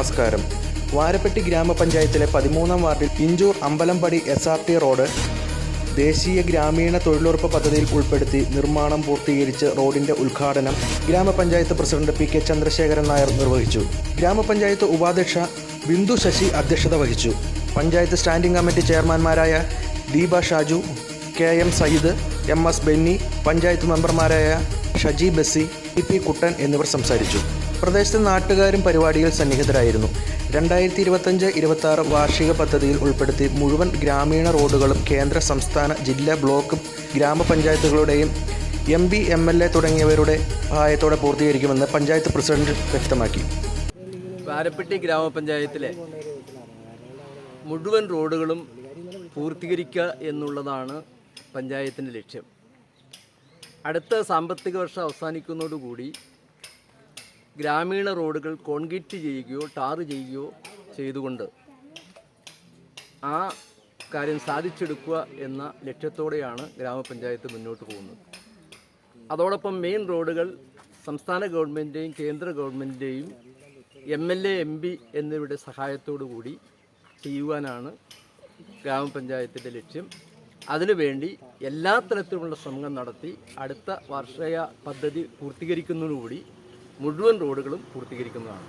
നമസ്കാരം. വാരപ്പെട്ടി ഗ്രാമപഞ്ചായത്തിലെ 13-ാം വാർഡിൽ ഇഞ്ചൂർ അമ്പലംപടി SRT റോഡ് ദേശീയ ഗ്രാമീണ തൊഴിലുറപ്പ് പദ്ധതിയിൽ ഉൾപ്പെടുത്തി നിർമ്മാണം പൂർത്തീകരിച്ച് റോഡിന്റെ ഉദ്ഘാടനം ഗ്രാമപഞ്ചായത്ത് പ്രസിഡന്റ് PK ചന്ദ്രശേഖരൻ നായർ നിർവഹിച്ചു. ഗ്രാമപഞ്ചായത്ത് ഉപാധ്യക്ഷ ബിന്ദു ശശി അധ്യക്ഷത വഹിച്ചു. പഞ്ചായത്ത് സ്റ്റാൻഡിംഗ് കമ്മിറ്റി ചെയർമാൻമാരായ ദീപ ഷാജു, KM സയ്യിദ്, MS ബെന്നി, പഞ്ചായത്ത് മെമ്പർമാരായ ഷജി ബസ്സി, PP കുട്ടൻ എന്നിവർ സംസാരിച്ചു. പ്രദേശത്തെ നാട്ടുകാരും പരിപാടിയിൽ സന്നിഹിതരായിരുന്നു. 2025-26 വാർഷിക പദ്ധതിയിൽ ഉൾപ്പെടുത്തി മുഴുവൻ ഗ്രാമീണ റോഡുകളും കേന്ദ്ര, സംസ്ഥാന, ജില്ലാ, ബ്ലോക്ക് ഗ്രാമപഞ്ചായത്തുകളുടെയും MP, MLA തുടങ്ങിയവരുടെ സഹായത്തോടെ പൂർത്തീകരിക്കുമെന്ന് പഞ്ചായത്ത് പ്രസിഡന്റ് വ്യക്തമാക്കി. വാരപ്പെട്ടി ഗ്രാമപഞ്ചായത്തിലെ മുഴുവൻ റോഡുകളും പൂർത്തീകരിക്കുക എന്നുള്ളതാണ് പഞ്ചായത്തിൻ്റെ ലക്ഷ്യം. അടുത്ത സാമ്പത്തിക വർഷം അവസാനിക്കുന്നതോടുകൂടി ഗ്രാമീണ റോഡുകൾ കോൺക്രീറ്റ് ചെയ്യുകയോ ടാർ ചെയ്യുകയോ ചെയ്തുകൊണ്ട് ആ കാര്യം സാധിച്ചെടുക്കുക എന്ന ലക്ഷ്യത്തോടെയാണ് ഗ്രാമപഞ്ചായത്ത് മുന്നോട്ട് പോകുന്നത്. അതോടൊപ്പം മെയിൻ റോഡുകൾ സംസ്ഥാന ഗവൺമെൻറ്റിൻ്റെയും കേന്ദ്ര ഗവൺമെൻറ്റിൻ്റെയും MLA, MP എന്നിവരുടെ സഹായത്തോടു കൂടി ചെയ്യുവാനാണ് ഗ്രാമപഞ്ചായത്തിൻ്റെ ലക്ഷ്യം. അതിനുവേണ്ടി എല്ലാ തരത്തിലുമുള്ള ശ്രമങ്ങൾ നടത്തി അടുത്ത വാർഷിക പദ്ധതി പൂർത്തീകരിക്കുന്നതോടുകൂടി മുഴുവൻ റോഡുകളും പൂർത്തീകരിക്കുന്നതാണ്.